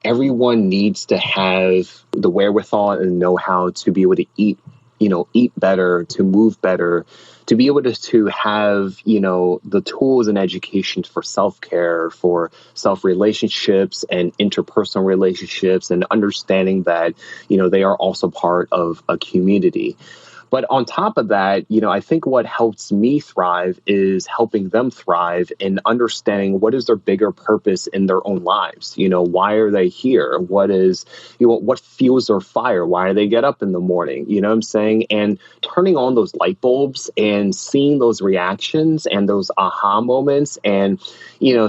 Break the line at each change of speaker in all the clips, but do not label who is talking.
everyone needs to have the wherewithal and know-how to be able to eat better, to move better, to be able to have, the tools and education for self-care, for self-relationships and interpersonal relationships, and understanding that, they are also part of a community. But on top of that, I think what helps me thrive is helping them thrive and understanding what is their bigger purpose in their own lives. Why are they here? What is, what fuels their fire? Why do they get up in the morning? You know what I'm saying? And turning on those light bulbs and seeing those reactions and those aha moments and,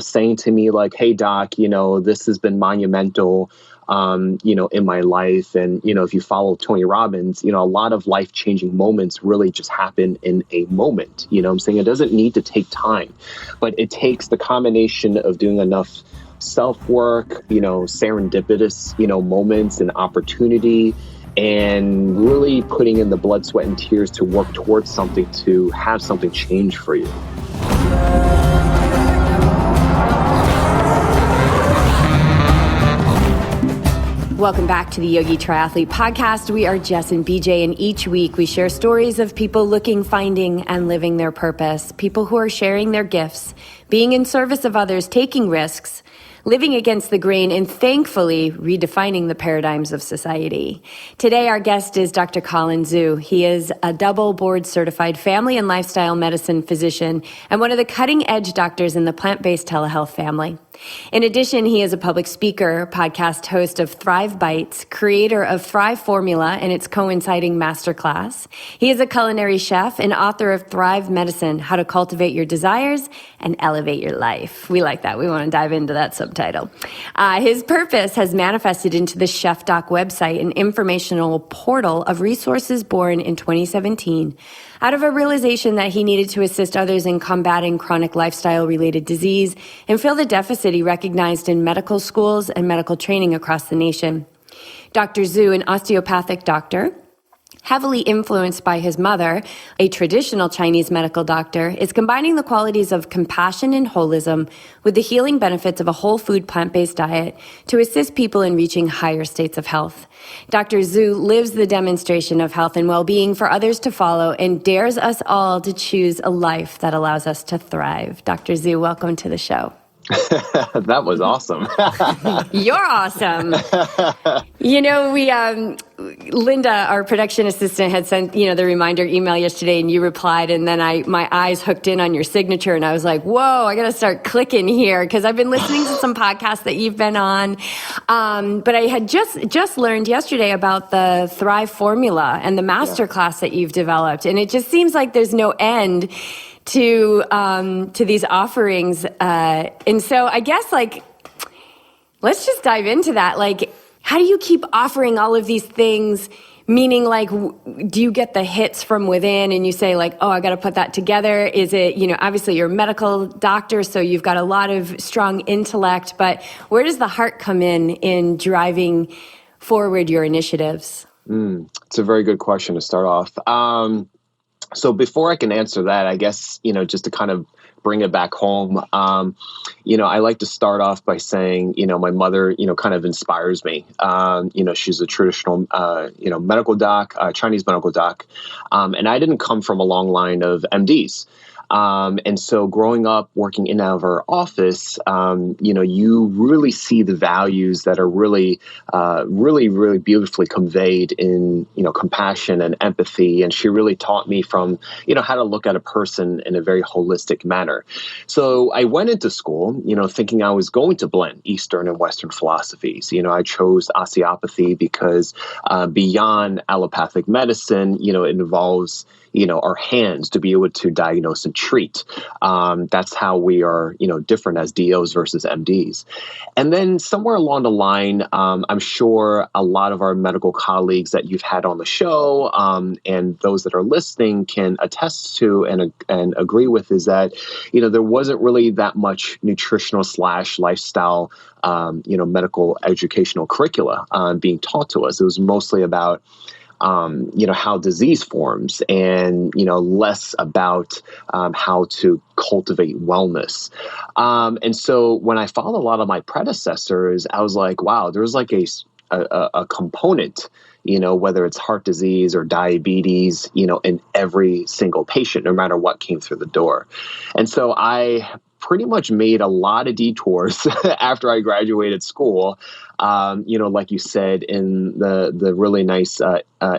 saying to me like, hey, doc, this has been monumental. In my life. And, if you follow Tony Robbins, a lot of life-changing moments really just happen in a moment. I'm saying? It doesn't need to take time, but it takes the combination of doing enough self-work, serendipitous, moments and opportunity, and really putting in the blood, sweat, and tears to work towards something, to have something change for you.
Welcome back to the Yogi Triathlete Podcast. We are Jess and BJ, and each week we share stories of people looking, finding, and living their purpose. People who are sharing their gifts, being in service of others, taking risks, living against the grain, and thankfully redefining the paradigms of society. Today, our guest is Dr. Colin Zhu. He is a double board certified family and lifestyle medicine physician and one of the cutting edge doctors in the plant-based telehealth family. In addition, he is a public speaker, podcast host of Thrive Bites, creator of THR5 Formula and its coinciding masterclass. He is a culinary chef and author of Thrive Medicine, How to Cultivate Your Desires and Elevate Your Life. We like that. We want to dive into that subtitle. His purpose has manifested into the Chef Doc website, an informational portal of resources born in 2017 out of a realization that he needed to assist others in combating chronic lifestyle-related disease and fill the deficit he recognized in medical schools and medical training across the nation. Dr. Zhu, an osteopathic doctor, heavily influenced by his mother, a traditional Chinese medical doctor, is combining the qualities of compassion and holism with the healing benefits of a whole food plant-based diet to assist people in reaching higher states of health. Dr. Zhu lives the demonstration of health and well-being for others to follow and dares us all to choose a life that allows us to thrive. Dr. Zhu, welcome to the show.
That was awesome.
You're awesome. Linda, our production assistant, had sent, the reminder email yesterday, and you replied, and then my eyes hooked in on your signature, and I was like, whoa, I got to start clicking here, because I've been listening to some podcasts that you've been on. But I had just learned yesterday about the THR5 Formula and the masterclass that you've developed, and it just seems like there's no end to these offerings. And so I guess, let's just dive into that. How do you keep offering all of these things? Meaning, do you get the hits from within and you say, oh, I got to put that together? Is it, obviously you're a medical doctor, so you've got a lot of strong intellect, but where does the heart come in driving forward your initiatives?
It's a very good question to start off. So before I can answer that, I guess, just to kind of bring it back home, I like to start off by saying, my mother, kind of inspires me. She's a traditional, medical doc, Chinese medical doc. And I didn't come from a long line of MDs. And so growing up, working in and out of her office, you really see the values that are really, really beautifully conveyed in, compassion and empathy. And she really taught me from, how to look at a person in a very holistic manner. So I went into school, thinking I was going to blend Eastern and Western philosophies. I chose osteopathy because beyond allopathic medicine, it involves our hands to be able to diagnose and treat. That's how we are, different as DOs versus MDs. And then somewhere along the line, I'm sure a lot of our medical colleagues that you've had on the show and those that are listening can attest to and agree with is that, there wasn't really that much nutritional / lifestyle, medical educational curricula being taught to us. It was mostly about how disease forms, and, less about how to cultivate wellness. And so when I followed a lot of my predecessors, I was like, wow, there's like a component, whether it's heart disease or diabetes, in every single patient, no matter what came through the door. And so I pretty much made a lot of detours after I graduated school. Like you said in the really nice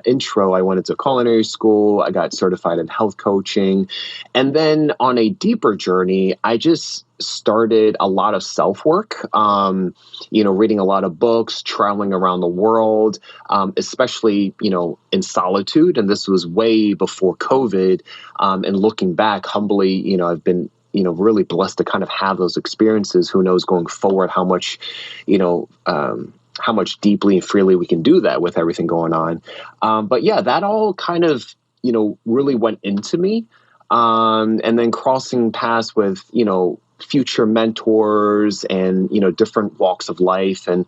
intro, I went into culinary school. I got certified in health coaching. And then on a deeper journey, I just started a lot of self-work, reading a lot of books, traveling around the world, especially, in solitude. And this was way before COVID. And looking back humbly, I've been really blessed to kind of have those experiences. Who knows going forward how much, how much deeply and freely we can do that with everything going on. But yeah, that all kind of, really went into me. And then crossing paths with, future mentors and, different walks of life. And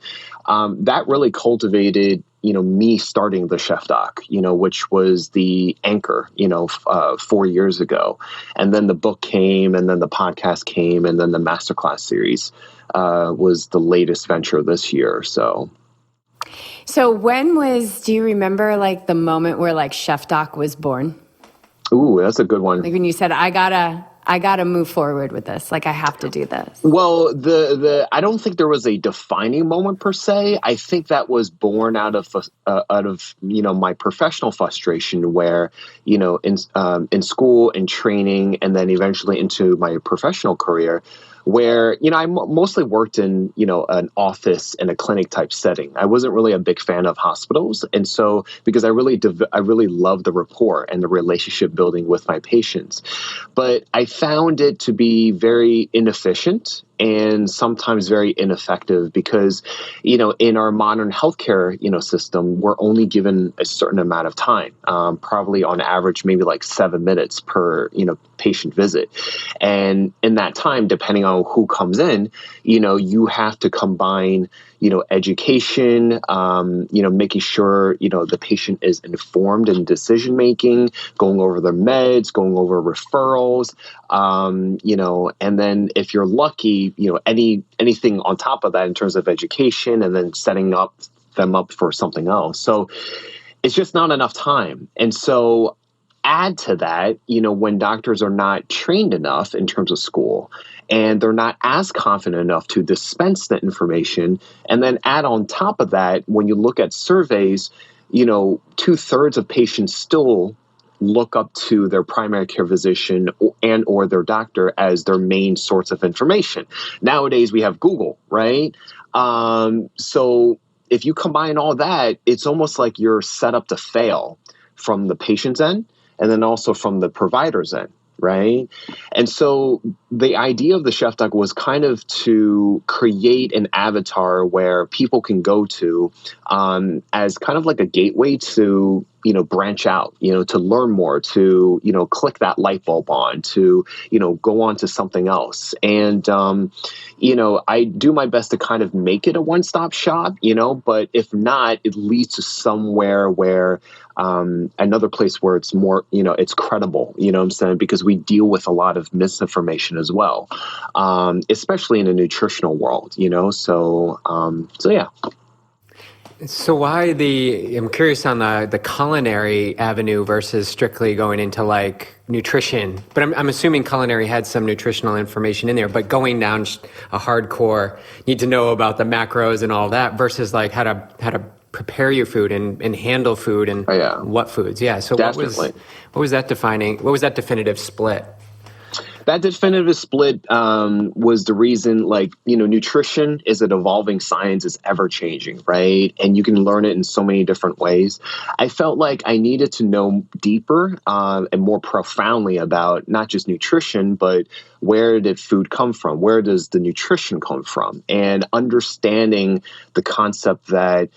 that really cultivated, me starting the Chef Doc, which was the anchor, 4 years ago. And then the book came, and then the podcast came, and then the masterclass series was the latest venture this year. So
do you remember like the moment where like Chef Doc was born?
Ooh, that's a good one.
Like when you said, I gotta move forward with this. Like I have to do this.
Well, I don't think there was a defining moment per se. I think that was born out of my professional frustration, where in school and training, and then eventually into my professional career, where, I mostly worked in, an office and a clinic type setting. I wasn't really a big fan of hospitals. And so, because I really love the rapport and the relationship building with my patients, but I found it to be very inefficient and sometimes very ineffective because, in our modern healthcare, system, we're only given a certain amount of time, probably on average, maybe like 7 minutes per, patient visit. And in that time, depending on who comes in, you have to combine, education, making sure, the patient is informed in decision-making, going over their meds, going over referrals, and then if you're lucky, anything on top of that in terms of education, and then setting them up for something else. So it's just not enough time. And so add to that, when doctors are not trained enough in terms of school, and they're not as confident enough to dispense the information. And then add on top of that, when you look at surveys, 2/3 of patients still look up to their primary care physician or their doctor as their main source of information. Nowadays, we have Google, right? So if you combine all that, it's almost like you're set up to fail from the patient's end, and then also from the provider's end, right? And so the idea of the Chef Doc was kind of to create an avatar where people can go to as kind of like a gateway to, branch out, to learn more, to, click that light bulb on, to, go on to something else. And, I do my best to kind of make it a one-stop shop, but if not, it leads to somewhere where another place where it's more, it's credible, what I'm saying? Because we deal with a lot of misinformation as well, especially in the nutritional world, so yeah.
So I'm curious on the culinary avenue versus strictly going into like nutrition, but I'm assuming culinary had some nutritional information in there, but going down a hardcore, need to know about the macros and all that versus like how to prepare your food and handle food and what foods. Yeah. So
Definitely.
what was that defining? What was that definitive split?
That definitive split was the reason, nutrition is an evolving science, is ever changing, right? And you can learn it in so many different ways. I felt like I needed to know deeper and more profoundly about not just nutrition, but where did food come from? Where does the nutrition come from? And understanding the concept that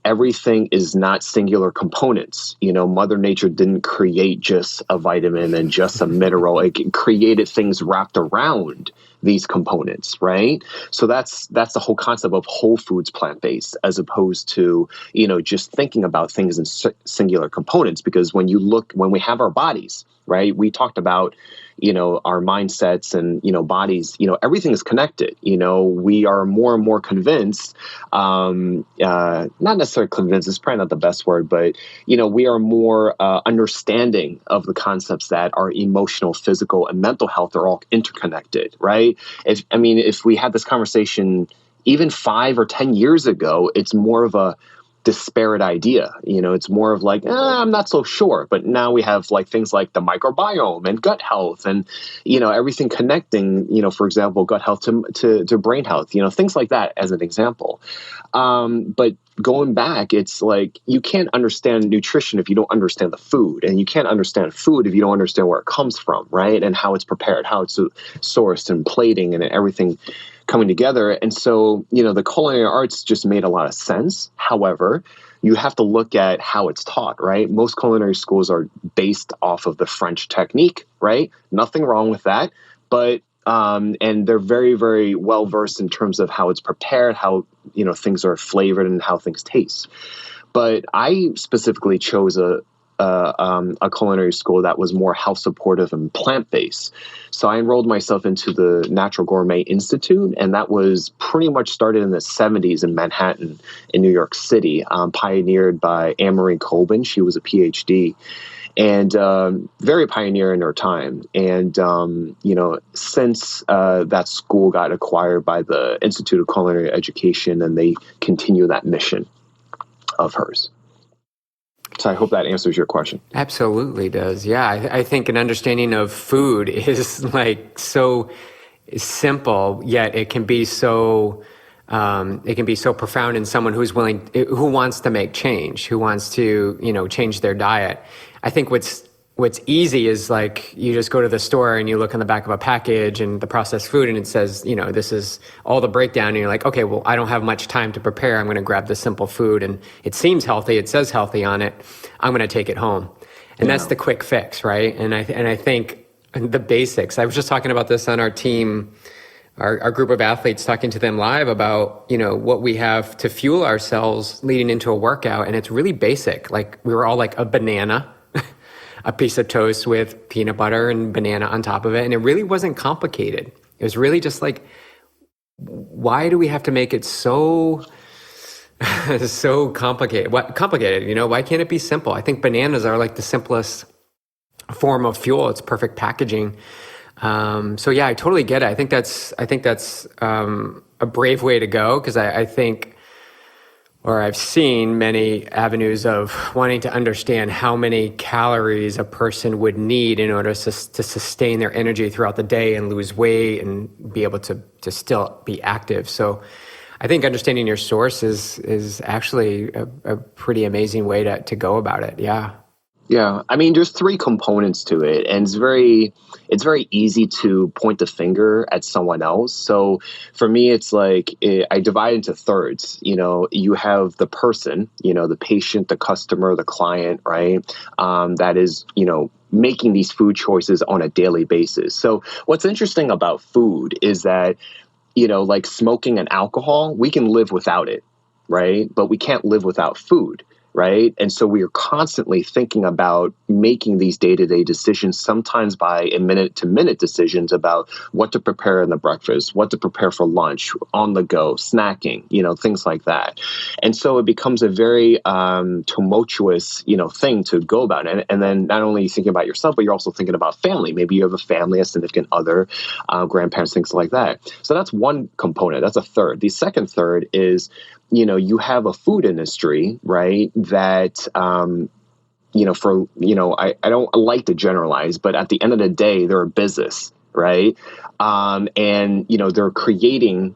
everything is not singular components. Mother Nature didn't create just a vitamin and just a mineral. It created things wrapped around these components, right? So that's the whole concept of whole foods plant-based, as opposed to, just thinking about things in singular components. Because when we have our bodies, right, we talked about, our mindsets and, bodies, everything is connected. We are more and more convinced, not necessarily convinced, it's probably not the best word, but, we are more understanding of the concepts that our emotional, physical, and mental health are all interconnected, right? If we had this conversation even 5 or 10 years ago, it's more of a disparate idea. It's more of like, I'm not so sure. But now we have like things like the microbiome and gut health and, everything connecting, for example, gut health to brain health, things like that as an example. But going back, it's like you can't understand nutrition if you don't understand the food, and you can't understand food if you don't understand where it comes from, right? And how it's prepared, how it's sourced and plating and everything coming together. And so, the culinary arts just made a lot of sense. However, you have to look at how it's taught, right? Most culinary schools are based off of the French technique, right? Nothing wrong with that. But and they're very, very well versed in terms of how it's prepared, how things are flavored, and how things taste. But I specifically chose a culinary school that was more health supportive and plant-based. So I enrolled myself into the Natural Gourmet Institute, and that was pretty much started in the 70s in Manhattan, in New York City, pioneered by Anne-Marie Colbin. She was a PhD. And very pioneer in her time. And, since that school got acquired by the Institute of Culinary Education, and they continue that mission of hers. So I hope that answers your question.
Absolutely does. Yeah. I think an understanding of food is like so simple, yet it can be so profound in someone who wants to make change, who wants to, change their diet. I think what's easy is like you just go to the store and you look on the back of a package and the processed food and it says, this is all the breakdown. And you're like, okay, well, I don't have much time to prepare. I'm going to grab the simple food and it seems healthy. It says healthy on it. I'm going to take it home. And that's the quick fix, right? And I think the basics, I was just talking about this on our team, our group of athletes, talking to them live about, what we have to fuel ourselves leading into a workout. And it's really basic. Like we were all like a banana, a piece of toast with peanut butter and banana on top of it. And it really wasn't complicated. It was really just like, why do we have to make it so complicated? Complicated, why can't it be simple? I think bananas are like the simplest form of fuel. It's perfect packaging. So yeah, I totally get it. I think that's a brave way to go, because I think, or I've seen many avenues of wanting to understand how many calories a person would need in order to sustain their energy throughout the day and lose weight and be able to still be active. So I think understanding your source is actually a pretty amazing way to go about it. Yeah.
Yeah, there's 3 components to it, and it's very easy to point the finger at someone else. So for me, it's like I divide into thirds. You have the person, the patient, the customer, the client, right? That is, making these food choices on a daily basis. So what's interesting about food is that, like smoking and alcohol, we can live without it, right? But we can't live without food. Right. And so we are constantly thinking about making these day-to-day decisions, sometimes by minute-to-minute decisions about what to prepare in the breakfast, what to prepare for lunch, on the go, snacking, things like that. And so it becomes a very tumultuous, thing to go about. And then not only are you thinking about yourself, but you're also thinking about family. Maybe you have a family, a significant other, grandparents, things like that. So that's one component. That's a third. The second third is, you have a food industry, right, that, I don't like to generalize, but at the end of the day, they're a business, right? And, they're creating,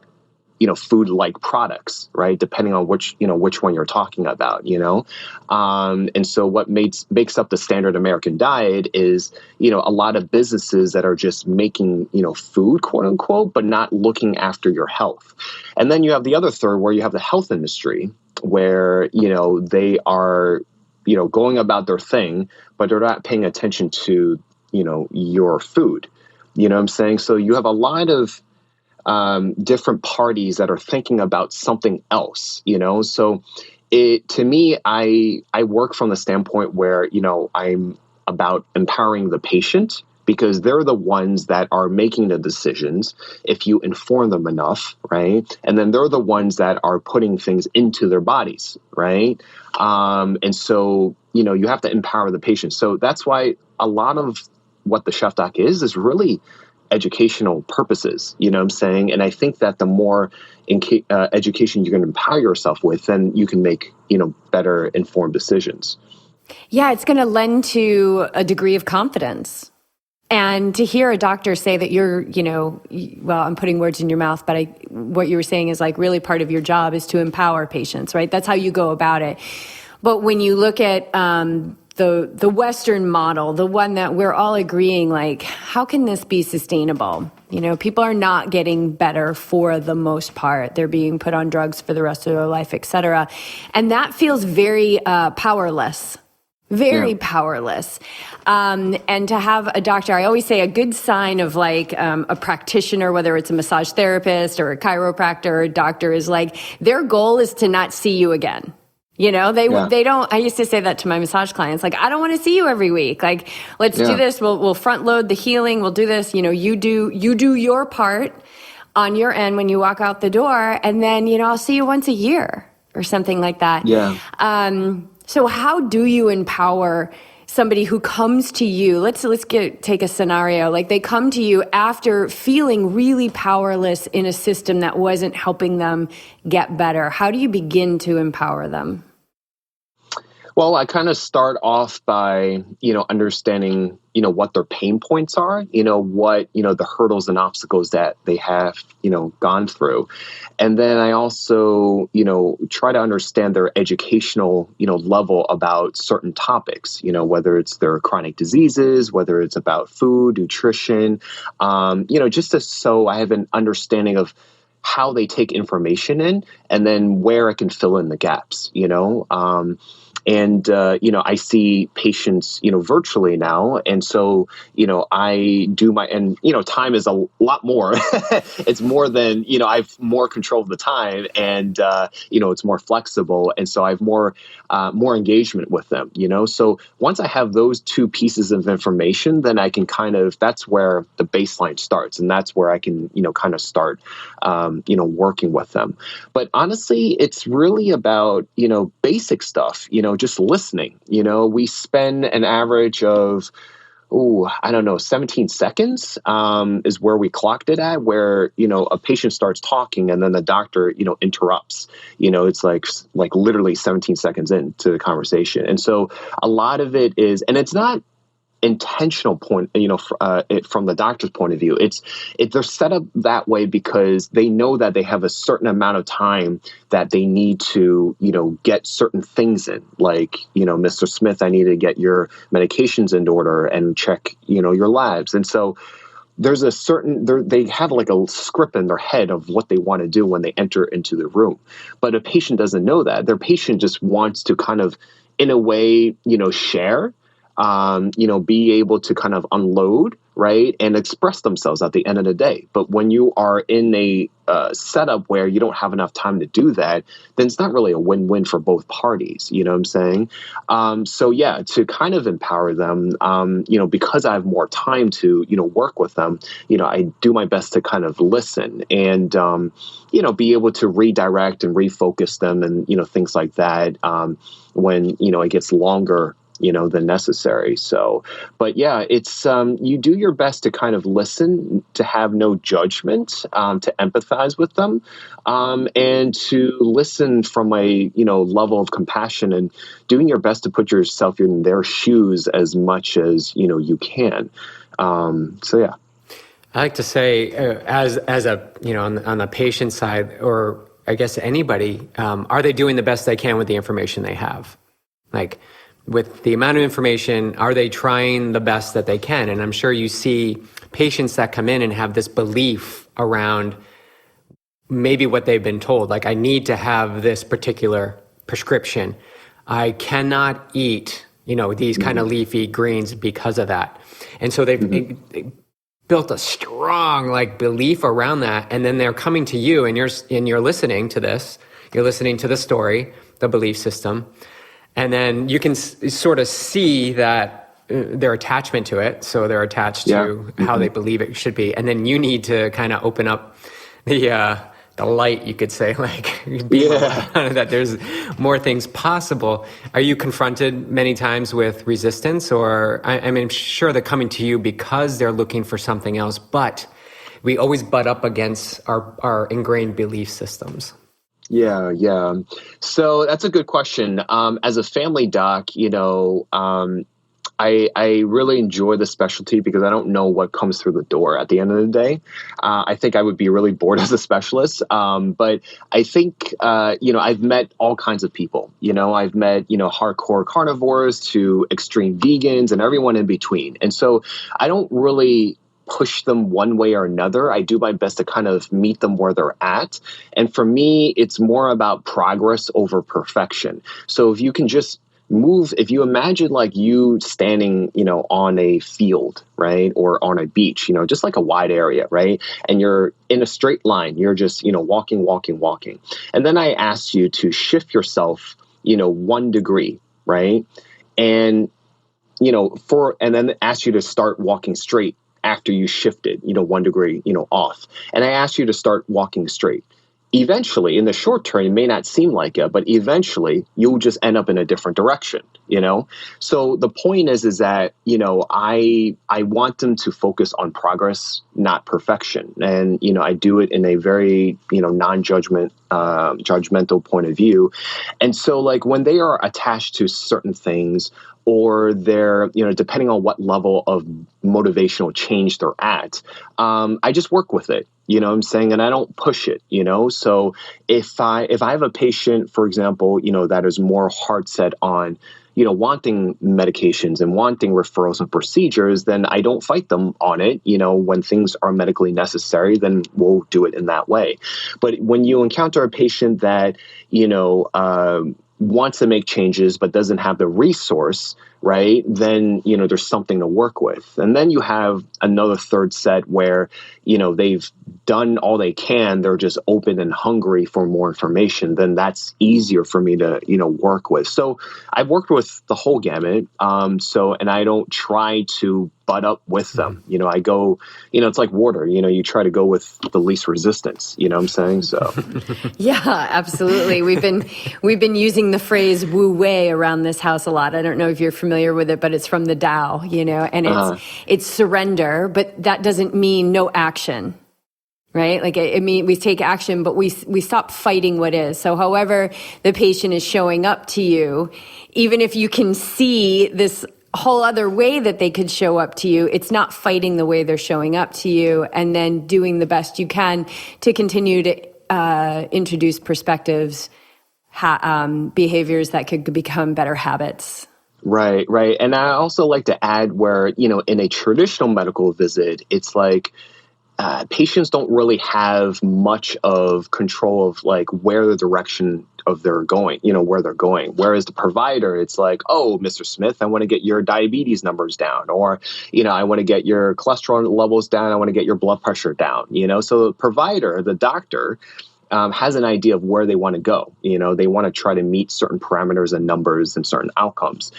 food-like products, right? Depending on which one you're talking about, and so what makes up the standard American diet is, a lot of businesses that are just making, food, quote unquote, but not looking after your health. And then you have the other third where you have the health industry where, they are, going about their thing, but they're not paying attention to, your food. You know what I'm saying? So you have a lot of different parties that are thinking about something else, So to me, I work from the standpoint where, I'm about empowering the patient, because they're the ones that are making the decisions if you inform them enough, right? And then they're the ones that are putting things into their bodies, right? And so, you have to empower the patient. So that's why a lot of what the Chef Doc is really educational purposes, you know what I'm saying? And I think that the more education you can empower yourself with, then you can make, better informed decisions.
Yeah, it's going to lend to a degree of confidence. And to hear a doctor say that you're, well, I'm putting words in your mouth, but what you were saying is like really part of your job is to empower patients, right? That's how you go about it. But when you look at the Western model, the one that we're all agreeing, like, how can this be sustainable? People are not getting better for the most part. They're being put on drugs for the rest of their life, et cetera. And that feels very powerless. Very powerless. And to have a doctor, I always say a good sign of like a practitioner, whether it's a massage therapist or a chiropractor or a doctor, is like their goal is to not see you again. They don't, I used to say that to my massage clients, like, I don't want to see you every week. Like, let's do this. We'll front load the healing. We'll do this. You do your part on your end when you walk out the door. And then, I'll see you once a year or something like that.
Yeah.
So how do you empower somebody who comes to you? Let's take a scenario. Like they come to you after feeling really powerless in a system that wasn't helping them get better. How do you begin to empower them?
Well, I kind of start off by, understanding, what their pain points are, what, the hurdles and obstacles that they have, gone through. And then I also, try to understand their educational, level about certain topics, whether it's their chronic diseases, whether it's about food, nutrition, just so I have an understanding of how they take information in and then where I can fill in the gaps, And, I see patients, virtually now. And so, I do time is a lot more. It's more than, I have more control of the time and, it's more flexible. And so I have more engagement with them, So once I have those two pieces of information, then I can that's where the baseline starts. And that's where I can, kind of start, working with them. But honestly, it's really about, basic stuff, just listening. We spend an average of, 17 seconds is where we clocked it at, where, a patient starts talking and then the doctor, interrupts. It's like literally 17 seconds into the conversation. And so a lot of it is, and it's not intentional point, from the doctor's point of view. They're set up that way because they know that they have a certain amount of time that they need to, get certain things in. Like, Mr. Smith, I need to get your medications in order and check, your labs. And so there's they have like a script in their head of what they want to do when they enter into the room. But a patient doesn't know that. Their patient just wants to kind of, in a way, share, be able to kind of unload, right, and express themselves at the end of the day. But when you are in a setup where you don't have enough time to do that, then it's not really a win-win for both parties. You know what I'm saying? To kind of empower them, because I have more time to, work with them, I do my best to kind of listen and, be able to redirect and refocus them and, things like that when, it gets longer than necessary. So, but yeah, it's, you do your best to kind of listen, to have no judgment, to empathize with them, and to listen from a, level of compassion and doing your best to put yourself in their shoes as much as, you can. Yeah.
I like to say, as a, on the patient side, or I guess anybody, are they doing the best they can with the information they have? Like, with the amount of information, are they trying the best that they can? And I'm sure you see patients that come in and have this belief around maybe what they've been told. Like, I need to have this particular prescription. I cannot eat, these kind of leafy greens because of that. And so they've built a strong like belief around that, and then they're coming to you, and you're listening to this, you're listening to the story, the belief system, and then you can sort of see that their attachment to it. So they're attached to how they believe it should be, and then you need to kind of open up the light, you could say, like that there's more things possible. Are you confronted many times with resistance, or I mean, sure they're coming to you because they're looking for something else, but we always butt up against our ingrained belief systems.
Yeah. So that's a good question. As a family doc, I really enjoy the specialty because I don't know what comes through the door at the end of the day. I think I would be really bored as a specialist. But I think, I've met all kinds of people. I've met, hardcore carnivores to extreme vegans and everyone in between. And so I don't really push them one way or another. I do my best to kind of meet them where they're at. And for me, it's more about progress over perfection. So if you can just if you imagine like you standing, on a field, right? Or on a beach, just like a wide area, right? And you're in a straight line, you're just, walking. And then I asked you to shift yourself, 1 degree, right? And, and then asked you to start walking straight after you shifted, 1 degree, off. And I asked you to start walking straight. Eventually, in the short term, it may not seem like it, but eventually you'll just end up in a different direction, So the point is that, I want them to focus on progress, not perfection. And, I do it in a very, judgmental point of view. And so like when they are attached to certain things, or they're, depending on what level of motivational change they're at, I just work with it, what I'm saying? And I don't push it, So if I have a patient, for example, that is more hard set on, wanting medications and wanting referrals and procedures, then I don't fight them on it. When things are medically necessary, then we'll do it in that way. But when you encounter a patient that, wants to make changes but doesn't have the resource, right, then, there's something to work with. And then you have another third set where, they've done all they can. They're just open and hungry for more information. Then that's easier for me to, work with. So I've worked with the whole gamut. And I don't try to butt up with them. I go, it's like water, you try to go with the least resistance, what I'm saying? So
yeah, absolutely. We've been using the phrase wu wei around this house a lot. I don't know if you're familiar with it, but it's from the Tao, and it's surrender, but that doesn't mean no action. Right? Like, I mean, we take action, but we stop fighting what is. So however the patient is showing up to you, even if you can see this whole other way that they could show up to you, it's not fighting the way they're showing up to you, and then doing the best you can to continue to introduce perspectives, behaviors that could become better habits.
Right. And I also like to add where, in a traditional medical visit, it's like, patients don't really have much of control of like where the direction of they're going, where they're going. Whereas the provider, it's like, oh, Mr. Smith, I want to get your diabetes numbers down, or, I want to get your cholesterol levels down. I want to get your blood pressure down, So the provider, the doctor, has an idea of where they want to go. They want to try to meet certain parameters and numbers and certain outcomes.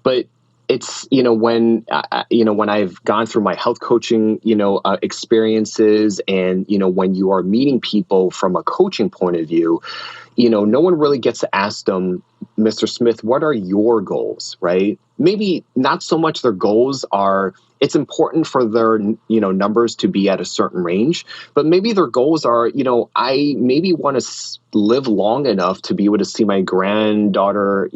But it's, when I've gone through my health coaching, experiences, and, when you are meeting people from a coaching point of view, no one really gets to ask them, Mr. Smith, what are your goals, right? Maybe not so much their goals are, it's important for their, numbers to be at a certain range, but maybe their goals are, I maybe want to live long enough to be able to see my granddaughter,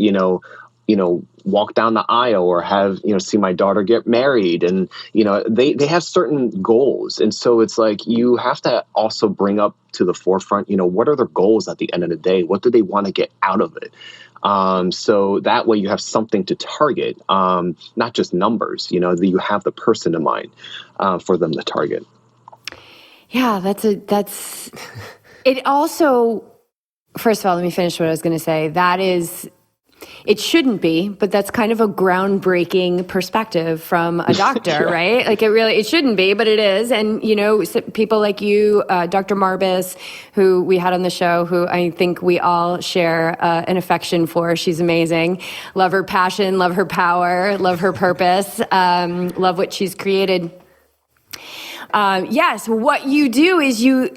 walk down the aisle, or have, see my daughter get married. And, they have certain goals. And so it's like, you have to also bring up to the forefront, what are their goals at the end of the day? What do they want to get out of it? So that way you have something to target, not just numbers, that you have the person in mind, for them to target.
Yeah, it also, first of all, let me finish what I was going to say. That is, it shouldn't be, but that's kind of a groundbreaking perspective from a doctor, right? Like it shouldn't be, but it is. And, people like you, Dr. Marbus, who we had on the show, who I think we all share an affection for. She's amazing. Love her passion, love her power, love her purpose, love what she's created. Yes, what you do is you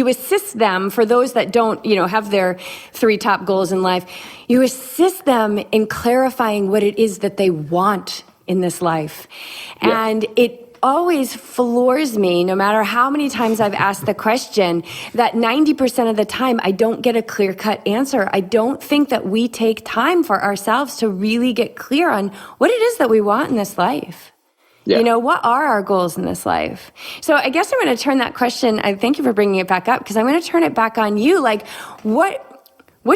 assist them, for those that don't, have their 3 top goals in life. You assist them in clarifying what it is that they want in this life. Yeah. And it always floors me, no matter how many times I've asked the question, that 90% of the time I don't get a clear-cut answer. I don't think that we take time for ourselves to really get clear on what it is that we want in this life. Yeah. What are our goals in this life? So I guess I'm going to turn that question, I thank you for bringing it back up, because I'm going to turn it back on you. Like, what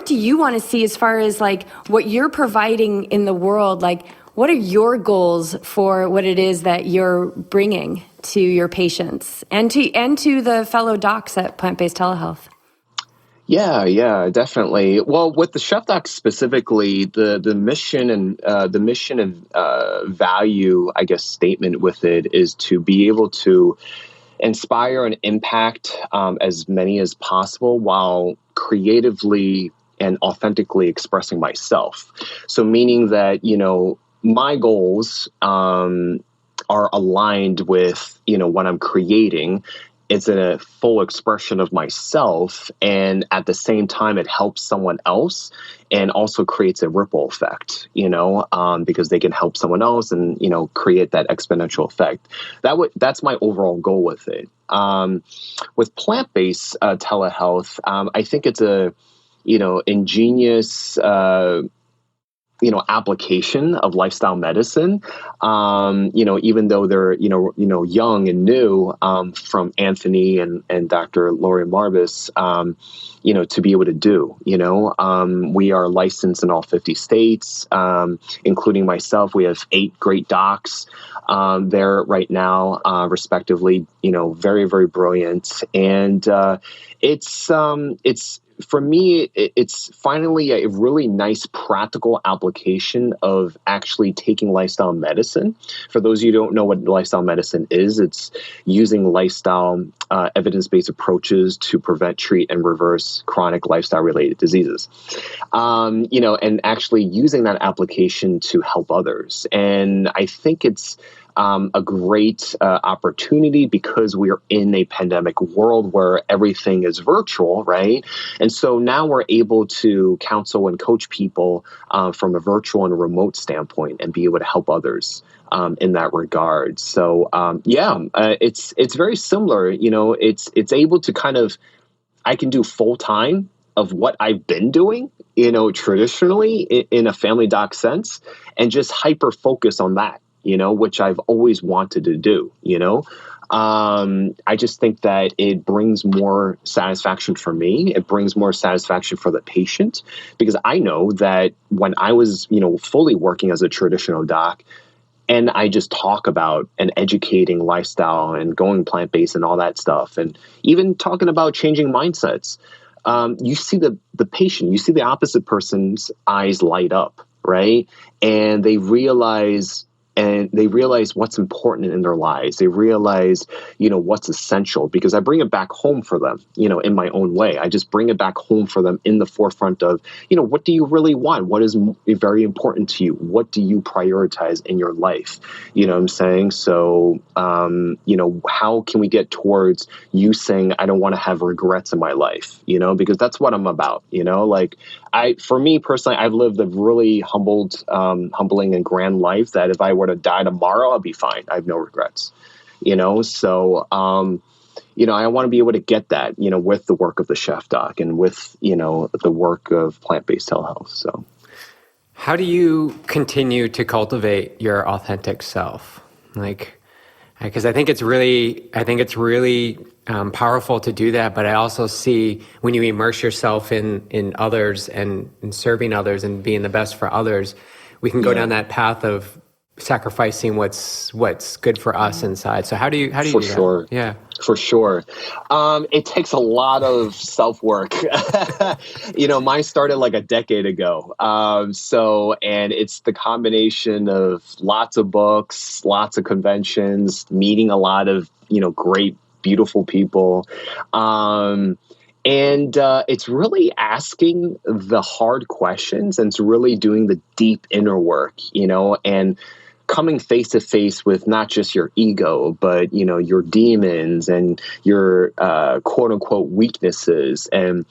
do you want to see as far as like what you're providing in the world? Like, what are your goals for what it is that you're bringing to your patients and to the fellow docs at PlantBased Telehealth?
Yeah, definitely. Well, with the Chef Doc specifically, the mission and value, I guess, statement with it is to be able to inspire and impact as many as possible while creatively and authentically expressing myself. So meaning that, my goals are aligned with, what I'm creating. It's a full expression of myself, and at the same time, it helps someone else and also creates a ripple effect, because they can help someone else and, create that exponential effect. That's my overall goal with it. With plant-based telehealth, I think it's a, ingenious, application of lifestyle medicine, even though they're, young and new, from Anthony and Dr. Lori Marbus, to be able to do, we are licensed in all 50 states, including myself. We have 8 great docs, there right now, respectively, very, very brilliant. And, it's for me, it's finally a really nice practical application of actually taking lifestyle medicine. For those of you who don't know what lifestyle medicine is, it's using lifestyle evidence-based approaches to prevent, treat, and reverse chronic lifestyle-related diseases. And actually using that application to help others. And I think it's a great opportunity because we're in a pandemic world where everything is virtual, right? And so now we're able to counsel and coach people from a virtual and a remote standpoint and be able to help others in that regard. So it's very similar. It's able to kind of, I can do full time of what I've been doing, traditionally in a family doc sense, and just hyper focus on that. Which I've always wanted to do, I just think that it brings more satisfaction for me. It brings more satisfaction for the patient, because I know that when I was, fully working as a traditional doc, and I just talk about an educating lifestyle and going plant-based and all that stuff, and even talking about changing mindsets, you see the patient, you see the opposite person's eyes light up, right? And they realize what's important in their lives. They realize, what's essential, because I bring it back home for them, in my own way. I just bring it back home for them in the forefront of, what do you really want? What is very important to you? What do you prioritize in your life? You know what I'm saying? So, how can we get towards you saying, I don't want to have regrets in my life, because that's what I'm about, for me personally, I've lived a really humbling and grand life that if I were to die tomorrow, I'll be fine. I have no regrets, So, I want to be able to get that, with the work of the Chef Doc and with, the work of plant-based telehealth. So,
how do you continue to cultivate your authentic self? Because I think it's really powerful to do that. But I also see when you immerse yourself in others and in serving others and being the best for others, we can go down that path of sacrificing what's good for us inside. So how do you
For
do
sure.
that? Yeah.
For sure. It takes a lot of self-work. Mine started like a decade ago. And it's the combination of lots of books, lots of conventions, meeting a lot of, great, beautiful people. It's really asking the hard questions, and it's really doing the deep inner work, and coming face to face with not just your ego, but, your demons and your quote unquote weaknesses and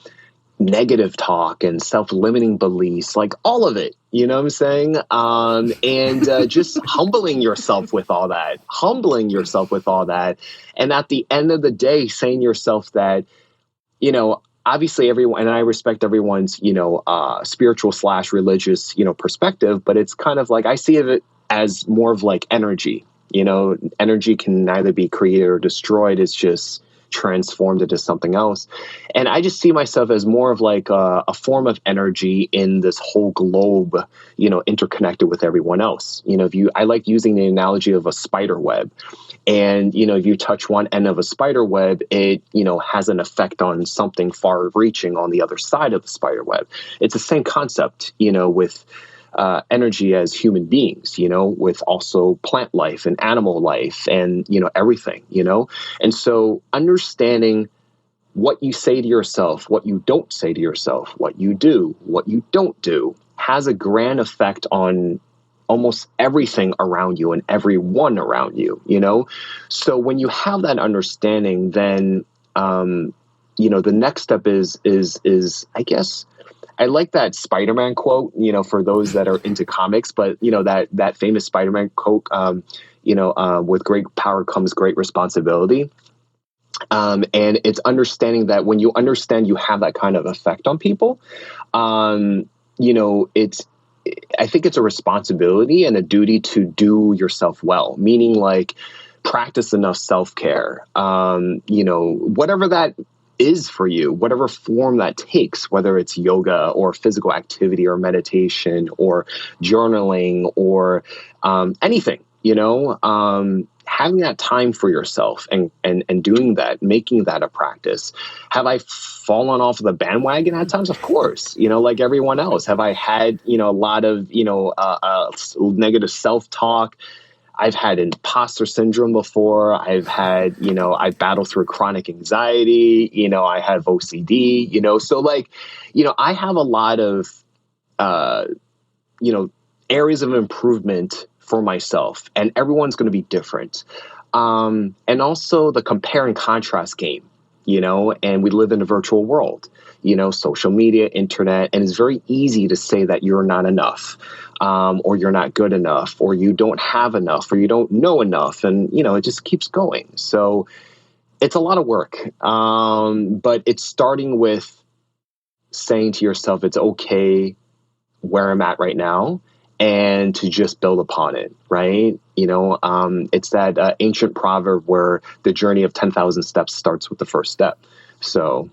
negative talk and self-limiting beliefs, like all of it, you know what I'm saying? Just humbling yourself with all that. And at the end of the day, saying to yourself that, obviously everyone, and I respect everyone's, spiritual / religious, perspective, but it's kind of like, I see it as more of like energy. Energy can neither be created or destroyed. It's just transformed into something else. And I just see myself as more of like a form of energy in this whole globe, interconnected with everyone else. I like using the analogy of a spider web. And, if you touch one end of a spider web, it, has an effect on something far reaching on the other side of the spider web. It's the same concept, with energy as human beings, with also plant life and animal life and, everything, And so understanding what you say to yourself, what you don't say to yourself, what you do, what you don't do, has a grand effect on almost everything around you and everyone around you, So when you have that understanding, then, the next step is, I guess, I like that Spider-Man quote, for those that are into comics, but, that famous Spider-Man quote, with great power comes great responsibility. And it's understanding that when you understand you have that kind of effect on people, I think it's a responsibility and a duty to do yourself well, meaning like practice enough self-care, whatever that is for you, whatever form that takes, whether it's yoga or physical activity or meditation or journaling or anything, having that time for yourself and doing that, making that a practice. Have I fallen off of the bandwagon at times? Of course, like everyone else. Have I had, a lot of, negative self-talk? I've had imposter syndrome before. I've had, I battle through chronic anxiety, I have OCD, so like, I have a lot of, areas of improvement for myself, and everyone's going to be different. And also the compare and contrast game, and we live in a virtual world, social media, internet, and it's very easy to say that you're not enough. Or you're not good enough, or you don't have enough, or you don't know enough. And, it just keeps going. So it's a lot of work. But it's starting with saying to yourself, it's okay where I'm at right now, and to just build upon it. Right. It's that ancient proverb where the journey of 10,000 steps starts with the first step. So.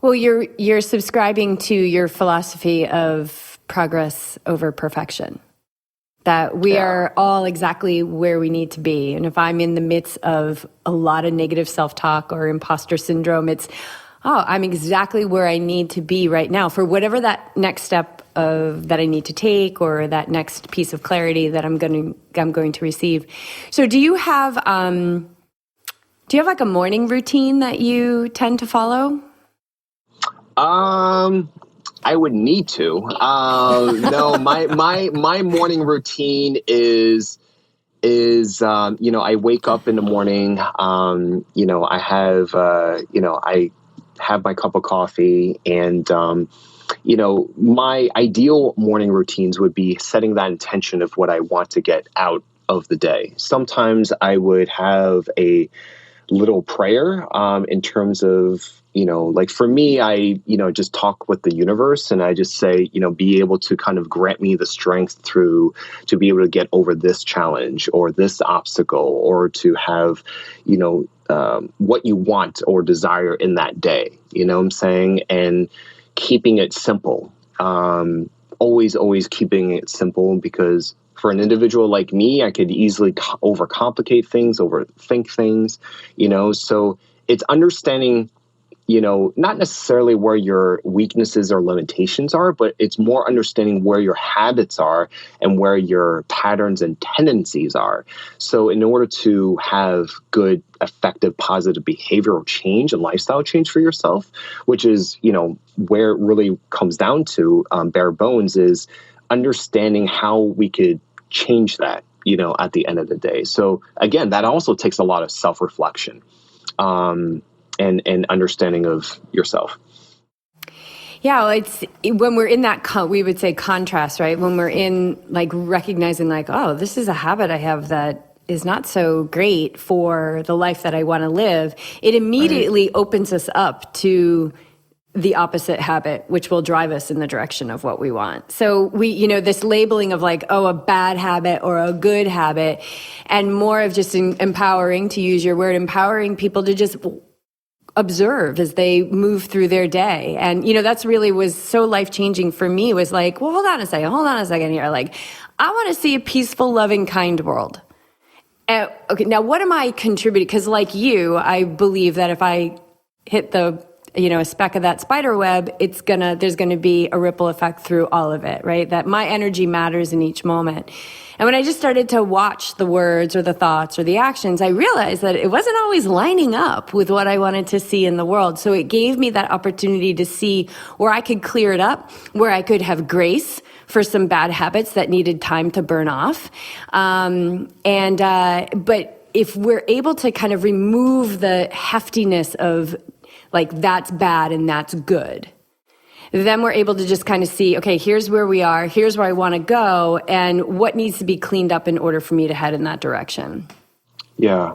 Well, you're subscribing to your philosophy of progress over perfection, that we are all exactly where we need to be. And if I'm in the midst of a lot of negative self-talk or imposter syndrome, I'm exactly where I need to be right now for whatever that next step that I need to take, or that next piece of clarity that I'm going to receive. So do you have like a morning routine that you tend to follow?
I would need to. No, my morning routine is I wake up in the morning. I have my cup of coffee, and my ideal morning routines would be setting that intention of what I want to get out of the day. Sometimes I would have a little prayer in terms of, like for me, I, just talk with the universe, and I just say, be able to kind of grant me the strength to be able to get over this challenge or this obstacle, or to have, what you want or desire in that day, what I'm saying? And keeping it simple, always keeping it simple, because For an individual like me, I could easily overcomplicate things, overthink things, so it's understanding, not necessarily where your weaknesses or limitations are, but it's more understanding where your habits are and where your patterns and tendencies are. So in order to have good, effective, positive behavioral change and lifestyle change for yourself, which is, where it really comes down to bare bones, is understanding how we could change that, at the end of the day. So again, that also takes a lot of self-reflection. And understanding of yourself.
Yeah, well, it's when we're in that, we would say contrast, right? When we're in like recognizing like, oh, this is a habit I have that is not so great for the life that I want to live, it immediately opens us up to the opposite habit, which will drive us in the direction of what we want. So we, this labeling of like, oh, a bad habit or a good habit, and more of just empowering, to use your word, empowering people to just observe as they move through their day. And, that's really was so life-changing for me, was like, well, hold on a second here. Like, I want to see a peaceful, loving, kind world. Okay, now what am I contributing? Because like you, I believe that if I hit a speck of that spider web, there's gonna be a ripple effect through all of it, right? That my energy matters in each moment. And when I just started to watch the words or the thoughts or the actions, I realized that it wasn't always lining up with what I wanted to see in the world. So it gave me that opportunity to see where I could clear it up, where I could have grace for some bad habits that needed time to burn off. But if we're able to kind of remove the heftiness of like, that's bad and that's good, then we're able to just kind of see, okay, here's where we are, here's where I want to go, and what needs to be cleaned up in order for me to head in that direction.
Yeah.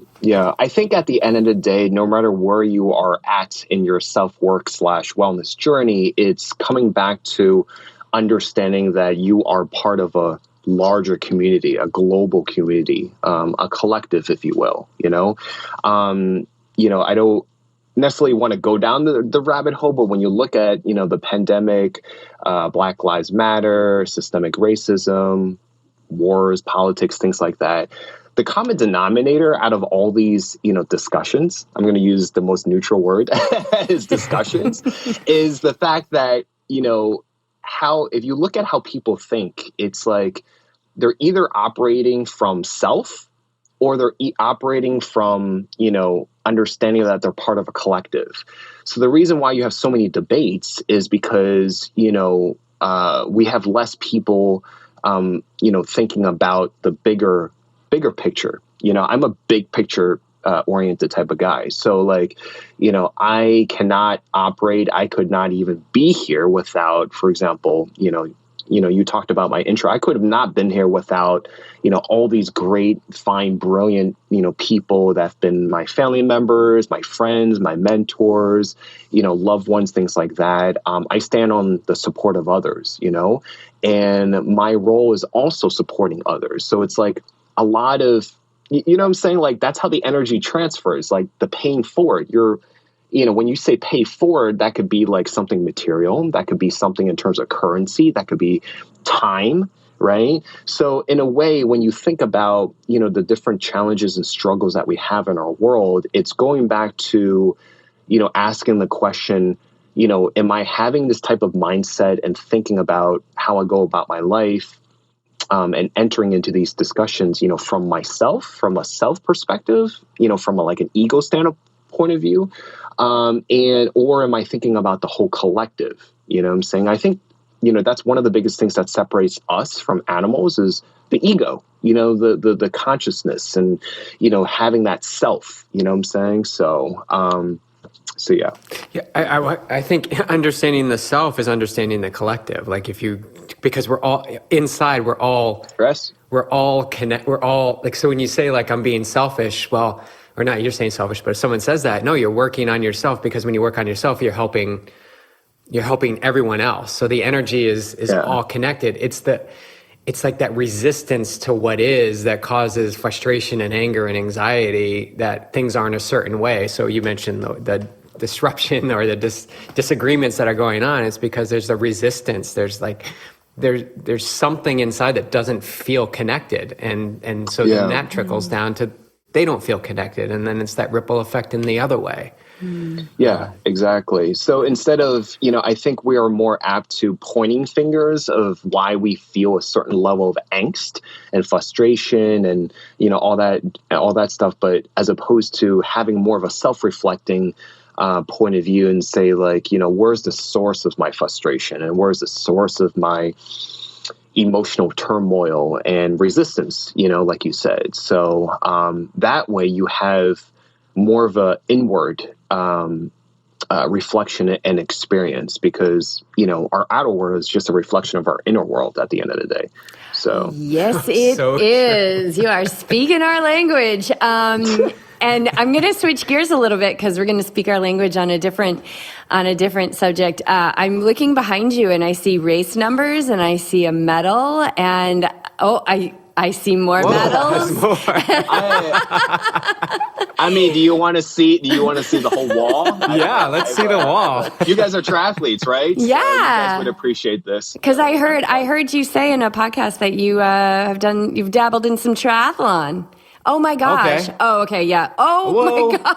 I think at the end of the day, no matter where you are at in your self-work / wellness journey, it's coming back to understanding that you are part of a larger community, a global community, a collective, if you will. I don't necessarily want to go down the rabbit hole, but when you look at, the pandemic, Black Lives Matter, systemic racism, wars, politics, things like that, the common denominator out of all these, discussions, I'm going to use the most neutral word is discussions, is the fact that, if you look at how people think, it's like they're either operating from self or they're operating from, understanding that they're part of a collective. So the reason why you have so many debates is because, we have less people, thinking about the bigger picture. I'm a big picture oriented type of guy. So like, I cannot operate. I could not even be here without, for example, you talked about my intro. I could have not been here without, all these great, fine, brilliant, people that have been my family members, my friends, my mentors, loved ones, things like that. I stand on the support of others, and my role is also supporting others. So it's like a lot of, what I'm saying? Like, that's how the energy transfers, like the paying forward. When you say pay forward, that could be like something material. That could be something in terms of currency. That could be time, right? So in a way, when you think about, the different challenges and struggles that we have in our world, it's going back to, asking the question, am I having this type of mindset and thinking about how I go about my life, and entering into these discussions, from myself, from a self perspective, from like an ego standpoint of view, or am I thinking about the whole collective? You know what I'm saying? I think, that's one of the biggest things that separates us from animals is the ego, the consciousness and, having that self, you know what I'm saying? So yeah.
Yeah, I think understanding the self is understanding the collective. Like because we're all inside, we're all like, so when you say like, I'm being selfish, well, or not, you're saying selfish, but if someone says that, no, you're working on yourself, because when you work on yourself, you're helping everyone else. So the energy is all connected. It's like that resistance to what is that causes frustration and anger and anxiety, that things aren't a certain way. So you mentioned the disruption or the disagreements that are going on. It's because there's a resistance. There's like there's something inside that doesn't feel connected, and so then that trickles down to they don't feel connected, and then it's that ripple effect in the other way.
Yeah, exactly. So instead of, I think we are more apt to pointing fingers of why we feel a certain level of angst and frustration and, all that stuff. But as opposed to having more of a self-reflecting point of view and say, like, where's the source of my frustration and where's the source of my emotional turmoil and resistance, like you said. So that way you have more of a inward reflection and experience, because our outer world is just a reflection of our inner world at the end of the day. So
yes, it is. You are speaking our language. And I'm going to switch gears a little bit because we're going to speak our language on a different subject. I'm looking behind you and I see race numbers and I see a medal and I see more medals.
More.
I mean, do you want to see the whole wall?
Yeah, let's see the wall.
You guys are triathletes, right?
Yeah.
So you guys would appreciate this.
Because I heard you say in a podcast that you've dabbled in some triathlon. Oh my gosh.
Okay.
Oh, okay. Yeah. Oh
Whoa.
my God.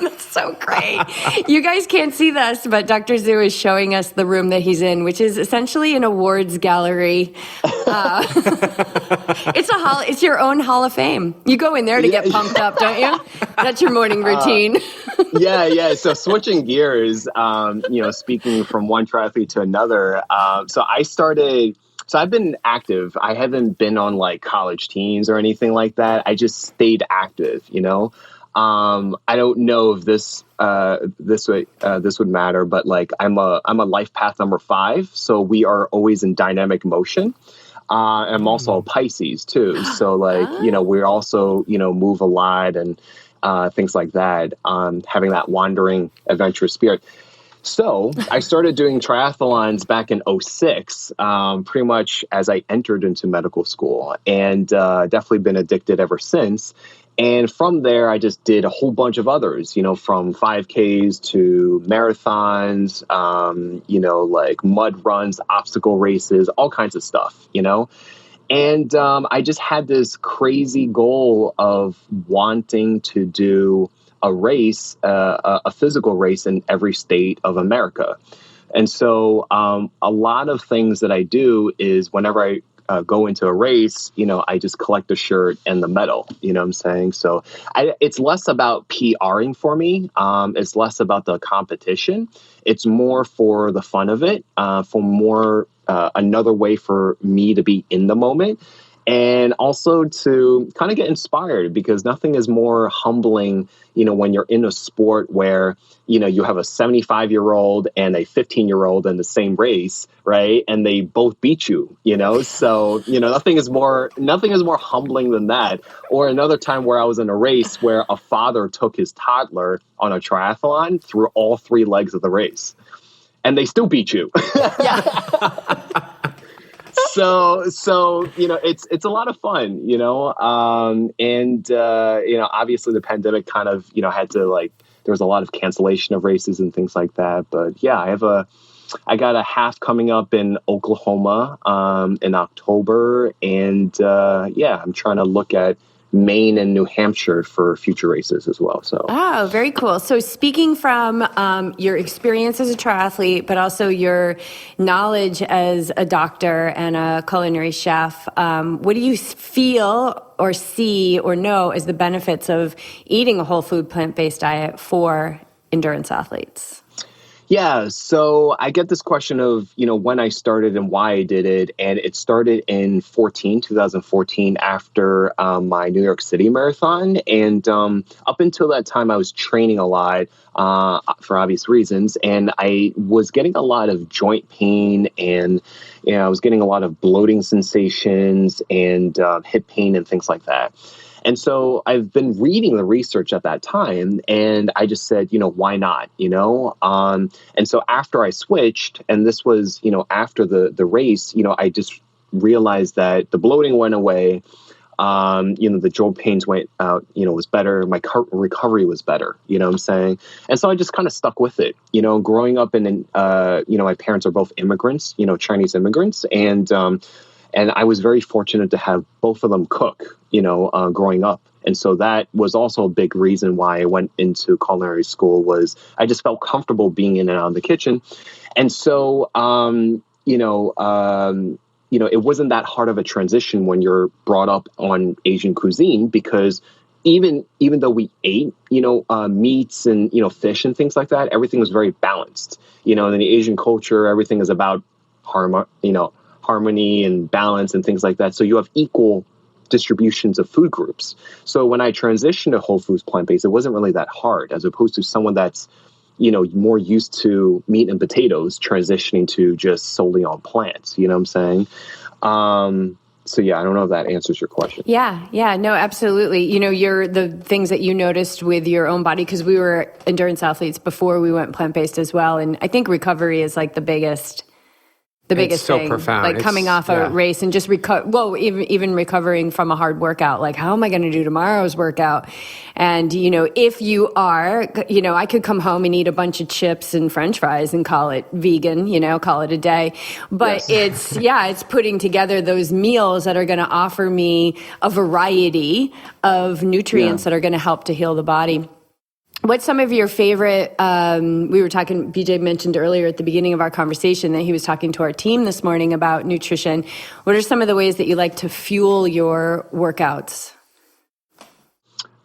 That's so great. You guys can't see this, but Dr. Zhu is showing us the room that he's in, which is essentially an awards gallery. It's your own Hall of Fame. You go in there to get pumped up, don't you? That's your morning routine.
Yeah. So switching gears, speaking from one triathlete to another. So I've been active. I haven't been on like college teams or anything like that. I just stayed active, I don't know if this would matter, but like I'm a life path number 5. So we are always in dynamic motion. I'm also a Pisces too. So like, we also, move a lot and things like that, having that wandering adventurous spirit. So I started doing triathlons back in 2006, pretty much as I entered into medical school, and definitely been addicted ever since. And from there, I just did a whole bunch of others, from 5Ks to marathons, like mud runs, obstacle races, all kinds of stuff, And I just had this crazy goal of wanting to do a race, a physical race in every state of America. And so a lot of things that I do is whenever I go into a race, I just collect the shirt and the medal, you know what I'm saying? So it's less about PRing for me. It's less about the competition. It's more for the fun of it, for more another way for me to be in the moment. And also to kind of get inspired, because nothing is more humbling, when you're in a sport where, you have a 75-year-old and a 15-year-old in the same race, right? And they both beat you, So, nothing is more humbling than that. Or another time where I was in a race where a father took his toddler on a triathlon through all 3 legs of the race, and they still beat you.
Yeah.
So it's a lot of fun, and obviously the pandemic kind of had to there was a lot of cancellation of races and things like that. But yeah, I got a half coming up in Oklahoma in October, and I'm trying to look at Maine and New Hampshire for future races as well. So
very cool. So speaking from your experience as a triathlete, but also your knowledge as a doctor and a culinary chef, what do you feel or see or know as the benefits of eating a whole food plant-based diet for endurance athletes?
Yeah, so I get this question of, when I started and why I did it. And it started in 2014, after my New York City marathon. And up until that time, I was training a lot for obvious reasons. And I was getting a lot of joint pain, and I was getting a lot of bloating sensations and hip pain and things like that. And so I've been reading the research at that time, and I just said, why not, And so after I switched, and this was, after the race, I just realized that the bloating went away. The joint pains went out, was better. My recovery was better, you know what I'm saying? And so I just kind of stuck with it, growing up my parents are both immigrants, Chinese immigrants. And I was very fortunate to have both of them cook, growing up. And so that was also a big reason why I went into culinary school. Was I just felt comfortable being in and out of the kitchen. And so, it wasn't that hard of a transition when you're brought up on Asian cuisine, because even though we ate, meats and, fish and things like that, everything was very balanced. In the Asian culture, everything is about harmony and balance and things like that. So you have equal distributions of food groups. So when I transitioned to whole foods plant-based, it wasn't really that hard, as opposed to someone that's, more used to meat and potatoes transitioning to just solely on plants. You know what I'm saying? So yeah, I don't know if that answers your question.
Yeah, no, absolutely. You're the things that you noticed with your own body, because we were endurance athletes before we went plant-based as well. And I think recovery is like the biggest
it's so
thing,
profound.
Like coming off a race and just even recovering from a hard workout. Like, how am I going to do tomorrow's workout? And, if you are, I could come home and eat a bunch of chips and French fries and call it vegan, call it a day. But
Yes.
it's putting together those meals that are going to offer me a variety of nutrients that are going to help to heal the body. What's some of your favorite, we were talking, BJ mentioned earlier at the beginning of our conversation that he was talking to our team this morning about nutrition. What are some of the ways that you like to fuel your workouts?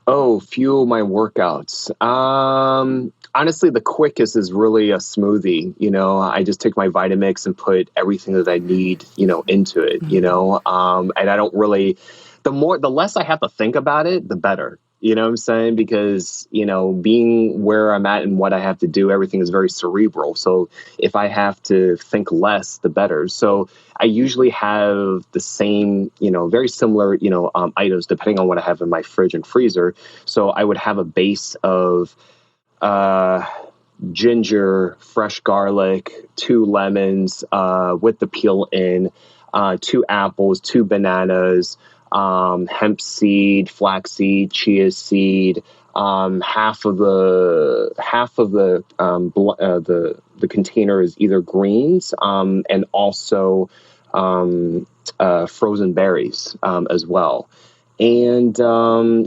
Oh, fuel my workouts. Honestly, the quickest is really a smoothie. I just take my Vitamix and put everything that I need, into it, and I don't really, the less I have to think about it, the better. You know what I'm saying? Because, being where I'm at and what I have to do, everything is very cerebral. So if I have to think less, the better. So I usually have the same, very similar, items depending on what I have in my fridge and freezer. So I would have a base of ginger, fresh garlic, 2 lemons with the peel in, 2 apples, 2 bananas, hemp seed, flax seed, chia seed, half of the container is either greens, and also frozen berries as well. And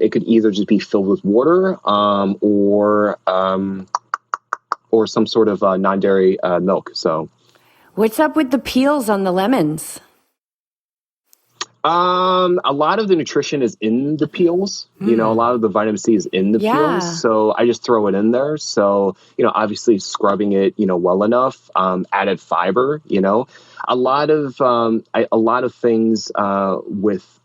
it could either just be filled with water, or some sort of non-dairy milk. So,
what's up with the peels on the lemons?
A lot of the nutrition is in the peels. A lot of the vitamin C is in the peels. So I just throw it in there. So, obviously scrubbing it, well enough, added fiber, a lot of things, with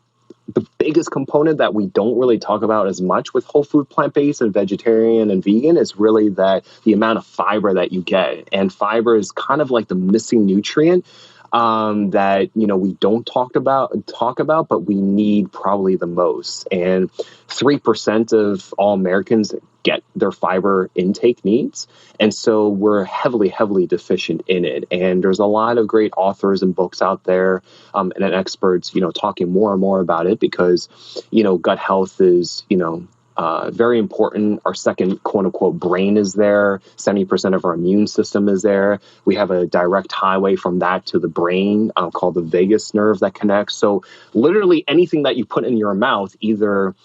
the biggest component that we don't really talk about as much with whole food, plant-based and vegetarian and vegan is really that the amount of fiber that you get. And fiber is kind of like the missing nutrient that we don't talk about, but we need probably the most. And 3% of all Americans get their fiber intake needs, and so we're heavily deficient in it. And there's a lot of great authors and books out there, and experts, talking more and more about it, because gut health is very important. Our second quote unquote brain is there. 70% of our immune system is there. We have a direct highway from that to the brain, called the vagus nerve that connects. So literally anything that you put in your mouth either,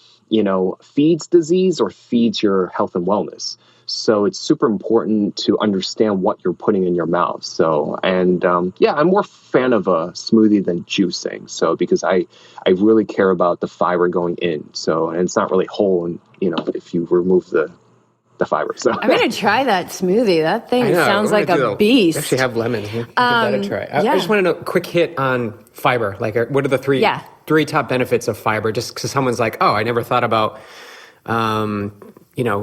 feeds disease or feeds your health and wellness. So it's super important to understand what you're putting in your mouth. So, and I'm more fan of a smoothie than juicing. So, because I really care about the fiber going in. So, and it's not really whole, and if you remove the fiber. So
I'm going to try that smoothie. That thing sounds like a beast.
I actually have lemons. Give that a try. I just want to know, quick hit on fiber. Like, what are the three top benefits of fiber? Just because someone's like, oh, I never thought about,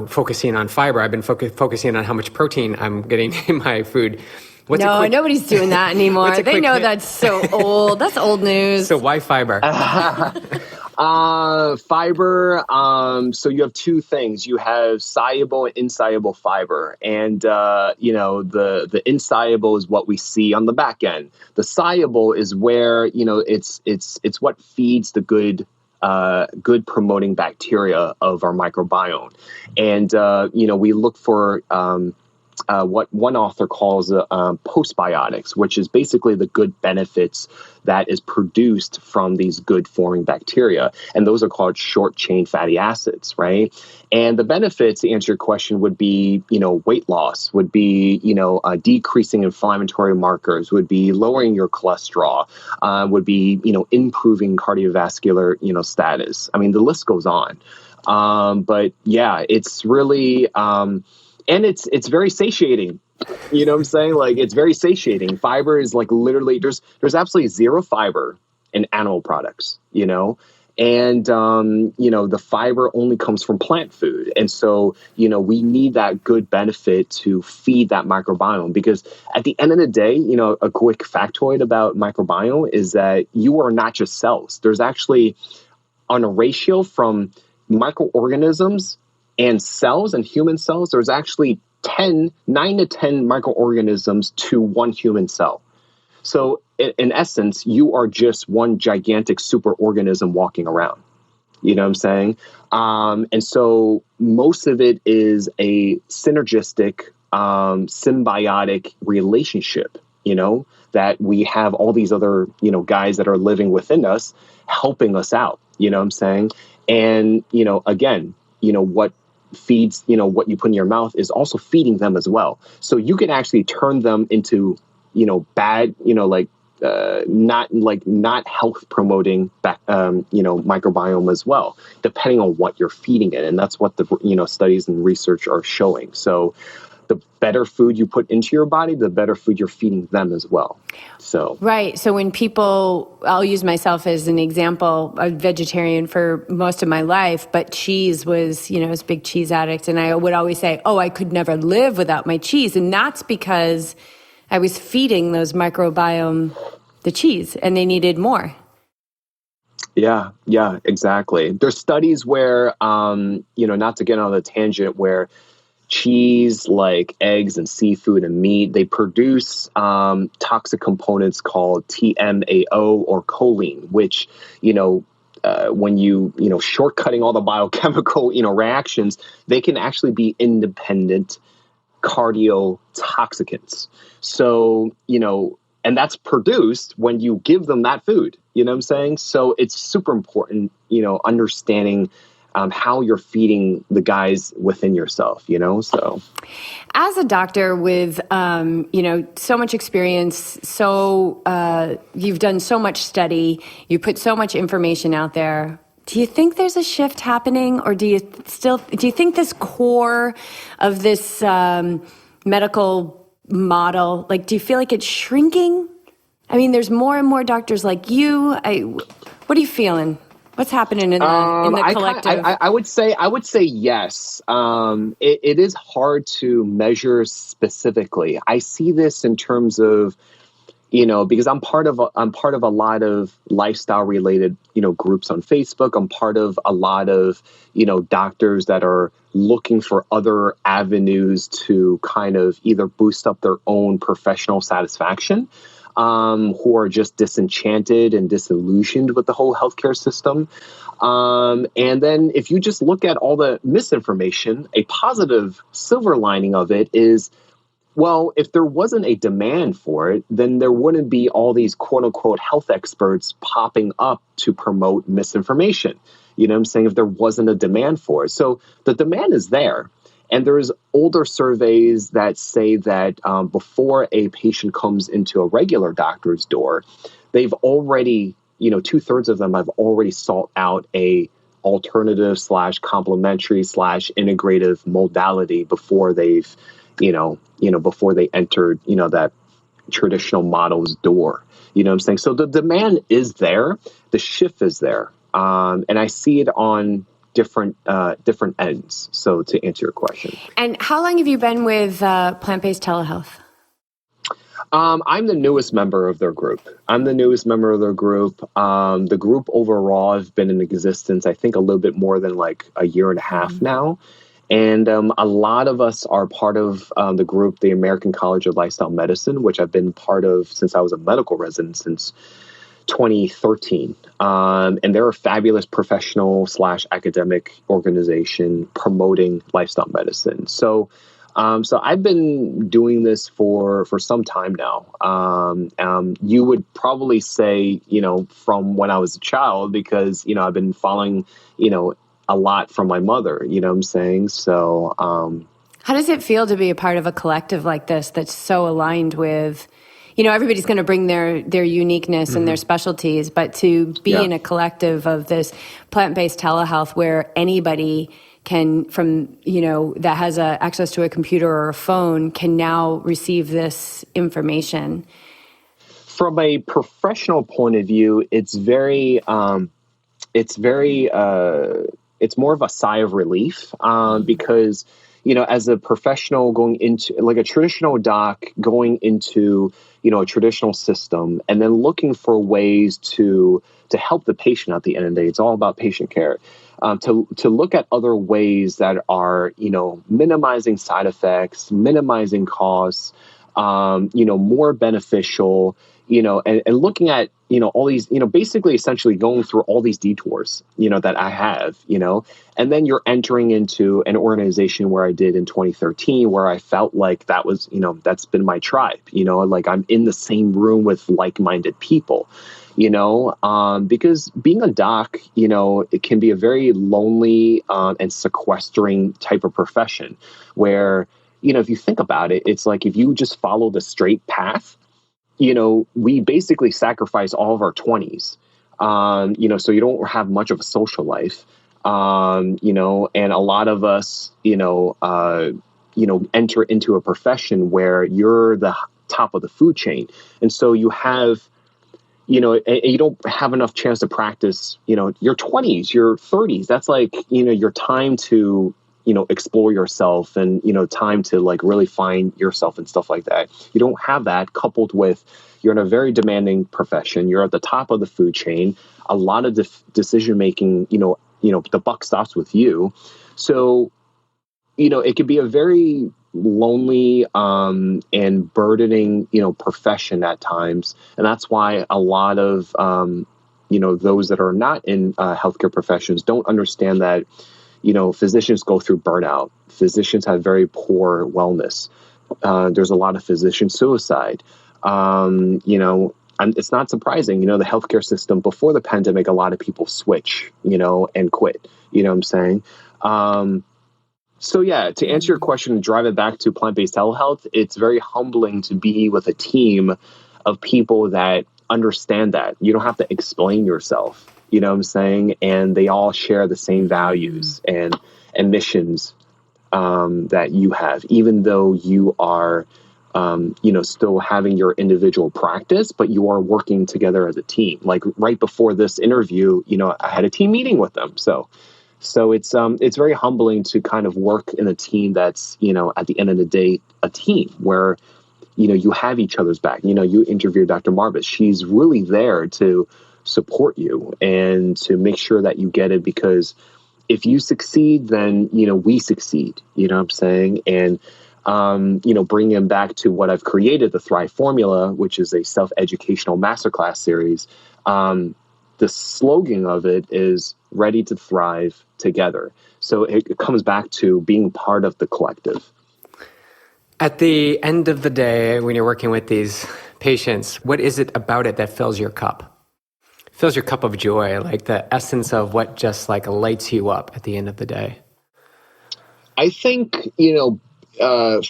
focusing on fiber. I've been focusing on how much protein I'm getting in my food.
Nobody's doing that anymore. They know that's so old. That's old news.
So why fiber?
Fiber. So you have 2 things. You have soluble and insoluble fiber, and the insoluble is what we see on the back end. The soluble is where it's what feeds the good good promoting bacteria of our microbiome. And, we look for what one author calls postbiotics, which is basically the good benefits that is produced from these good forming bacteria. And those are called short chain fatty acids, right? And the benefits, to answer your question, would be, weight loss, would be, decreasing inflammatory markers, would be lowering your cholesterol, would be, improving cardiovascular, status. I mean, the list goes on. But yeah, it's really, and it's very satiating. You know what I'm saying? Like, it's very satiating. Fiber is like literally, there's absolutely zero fiber in animal products, and, the fiber only comes from plant food. And so, we need that good benefit to feed that microbiome, because at the end of the day, a quick factoid about microbiome is that you are not just cells. There's actually, on a ratio from microorganisms and cells and human cells, there's actually 9 to 10 microorganisms to one human cell. So in essence, you are just one gigantic superorganism walking around. You know what I'm saying? And so most of it is a synergistic, symbiotic relationship, that we have all these other, guys that are living within us helping us out. You know what I'm saying? And, again, what feeds, what you put in your mouth is also feeding them as well. So you can actually turn them into, bad, not health promoting microbiome as well, depending on what you're feeding it. And that's what the, studies and research are showing. So the better food you put into your body, the better food you're feeding them as well. So
right. So when people, I'll use myself as an example, I'm vegetarian for most of my life, but cheese was, I was a big cheese addict. And I would always say, oh, I could never live without my cheese. And that's because I was feeding those microbiome the cheese and they needed more.
Yeah, exactly. There's studies where, not to get on the tangent, where cheese, like eggs and seafood and meat, they produce toxic components called TMAO or choline, which, when you shortcutting all the biochemical, reactions, they can actually be independent cardiotoxicants. So, and that's produced when you give them that food, you know what I'm saying? So it's super important, understanding how you're feeding the guys within yourself, so.
As a doctor with, so much experience, you've done so much study, you put so much information out there. Do you think there's a shift happening, or do you think this core of this medical model, do you feel like it's shrinking? I mean, there's more and more doctors like you. What are you feeling? What's happening in the collective?
I would say yes. It is hard to measure specifically. I see this in terms of, because I'm part of a lot of lifestyle related, groups on Facebook. I'm part of a lot of, doctors that are looking for other avenues to kind of either boost up their own professional satisfaction, who are just disenchanted and disillusioned with the whole healthcare system. And then if you just look at all the misinformation, a positive silver lining of it is, well, if there wasn't a demand for it, then there wouldn't be all these quote unquote health experts popping up to promote misinformation. You know what I'm saying? If there wasn't a demand for it. So the demand is there. And there's older surveys that say that before a patient comes into a regular doctor's door, they've already, 2/3 of them have already sought out a alternative / complementary / integrative modality before they've, before they entered, that traditional model's door. You know what I'm saying? So the demand is there, the shift is there. And I see it on different ends. So to answer your question.
And how long have you been with PlantBased Telehealth?
I'm the newest member of their group. The group overall has been in existence, I think, a little bit more than like a year and a half now. And a lot of us are part of the group, the American College of Lifestyle Medicine, which I've been part of since I was a medical resident since 2013. And they're a fabulous professional / academic organization promoting lifestyle medicine. So I've been doing this for some time now. You would probably say, from when I was a child, because, I've been following, a lot from my mother, you know what I'm saying? So,
how does it feel to be a part of a collective like this that's so aligned with, everybody's going to bring their uniqueness and their specialties, but to be in a collective of this plant-based telehealth where anybody can, that has access to a computer or a phone, can now receive this information?
From a professional point of view, it's more of a sigh of relief, because, as a professional going into, like, a traditional doc going into, a traditional system, and then looking for ways to help the patient at the end of the day. It's all about patient care. To look at other ways that are, minimizing side effects, minimizing costs, more beneficial, and looking at, all these, basically essentially going through all these detours, that I have, and then you're entering into an organization where I did in 2013, where I felt like that was, that's been my tribe, like I'm in the same room with like-minded people, because being a doc, it can be a very lonely and sequestering type of profession where, if you think about it, it's like if you just follow the straight path, we basically sacrifice all of our 20s, so you don't have much of a social life, and a lot of us, enter into a profession where you're the top of the food chain. And so you have, and you don't have enough chance to practice, your 20s, your 30s. That's like, your time to, explore yourself and, time to like really find yourself and stuff like that. You don't have that, coupled with you're in a very demanding profession. You're at the top of the food chain. A lot of decision making, the buck stops with you. So, it could be a very lonely and burdening, profession at times. And that's why a lot of, those that are not in healthcare professions don't understand that, physicians go through burnout. Physicians have very poor wellness. There's a lot of physician suicide. And it's not surprising, the healthcare system before the pandemic, a lot of people switch, and quit, you know what I'm saying? So yeah, to answer your question and drive it back to plant-based telehealth, it's very humbling to be with a team of people that understand that. You don't have to explain yourself, you know what I'm saying? And they all share the same values and missions that you have, even though you are, still having your individual practice, but you are working together as a team. Like right before this interview, I had a team meeting with them. So it's very humbling to kind of work in a team that's, at the end of the day, a team where, you have each other's back. You interviewed Dr. Marbus. She's really there to support you and to make sure that you get it, because if you succeed, then, we succeed, you know what I'm saying? And, bringing them back to what I've created, the Thrive Formula, which is a self-educational masterclass series. The slogan of it is ready to thrive together. So it comes back to being part of the collective.
At the end of the day, when you're working with these patients, what is it about it that fills your cup? Fills your cup of joy, like the essence of what just like lights you up at the end of the day?
I think,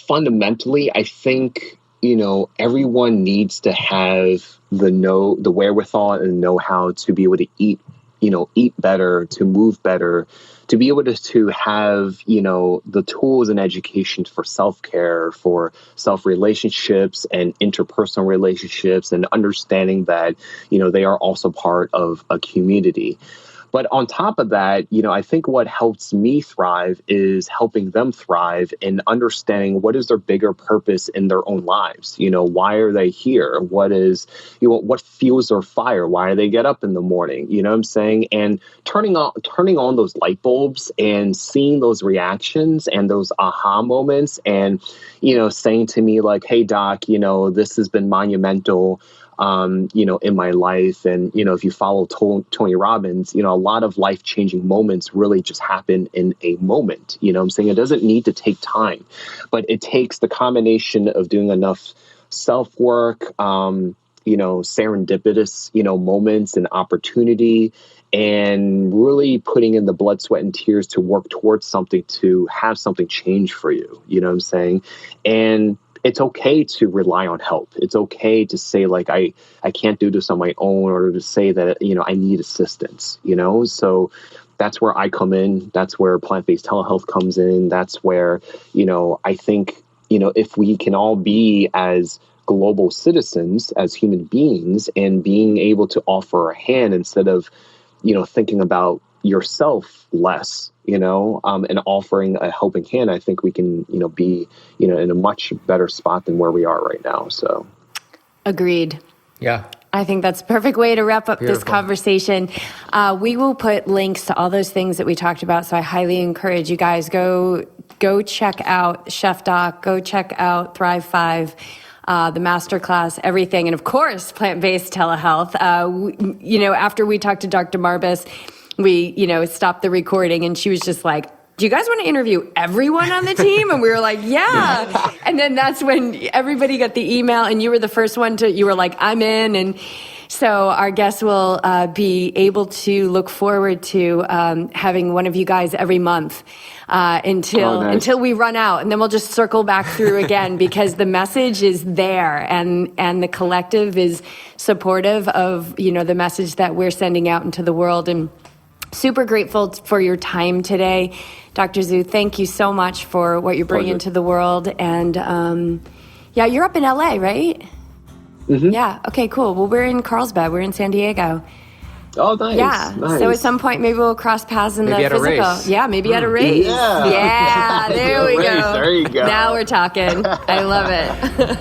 fundamentally, I think, everyone needs to have the wherewithal and know-how to be able to eat better, to move better, to be able to have, the tools and education for self-care, for self-relationships and interpersonal relationships, and understanding that, they are also part of a community. But on top of that, I think what helps me thrive is helping them thrive in understanding what is their bigger purpose in their own lives. Why are they here? What is, what fuels their fire? Why do they get up in the morning? You know what I'm saying? And turning on those light bulbs and seeing those reactions and those aha moments and, saying to me like, hey, doc, this has been monumental. in my life. And, if you follow Tony Robbins, a lot of life-changing moments really just happen in a moment. I'm saying? It doesn't need to take time, but it takes the combination of doing enough self-work, serendipitous, moments and opportunity, and really putting in the blood, sweat, and tears to work towards something, to have something change for you. You know what I'm saying? And it's okay to rely on help. It's okay to say, like, I can't do this on my own, or to say that, I need assistance, So that's where I come in. That's where plant-based telehealth comes in. That's where, I think, if we can all be as global citizens, as human beings, and being able to offer a hand instead of, thinking about yourself less, and offering a helping hand, I think we can, be, in a much better spot than where we are right now. So.
Agreed.
Yeah.
I think that's a perfect way to wrap up
Beautiful.
this conversation. We will put links to all those things that we talked about. So I highly encourage you guys, go check out Chef Doc, go check out Thrive 5. The masterclass, everything. And of course, plant-based telehealth. After we talked to Dr. Marbus, we, stopped the recording, and she was just like, do you guys want to interview everyone on the team? And we were like, yeah. And then that's when everybody got the email, and you were the first one you were like, I'm in. And so our guests will be able to look forward to having one of you guys every month until we run out, and then we'll just circle back through again, because the message is there, and the collective is supportive of the message that we're sending out into the world. And super grateful for your time today, Dr. Zhu. Thank you so much for what you're bringing to the world. And you're up in LA, right?
Mm-hmm.
Yeah. Okay, cool. Well, we're in Carlsbad. We're in San Diego.
Oh, nice.
Yeah.
Nice.
So at some point, maybe we'll cross paths in
maybe
the physical.
Race.
Yeah, maybe at a race.
Yeah.
There we go.
There you go.
Now we're talking. I love it.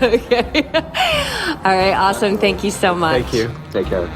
Okay. All right. Awesome. Thank you so much.
Thank you.
Take care.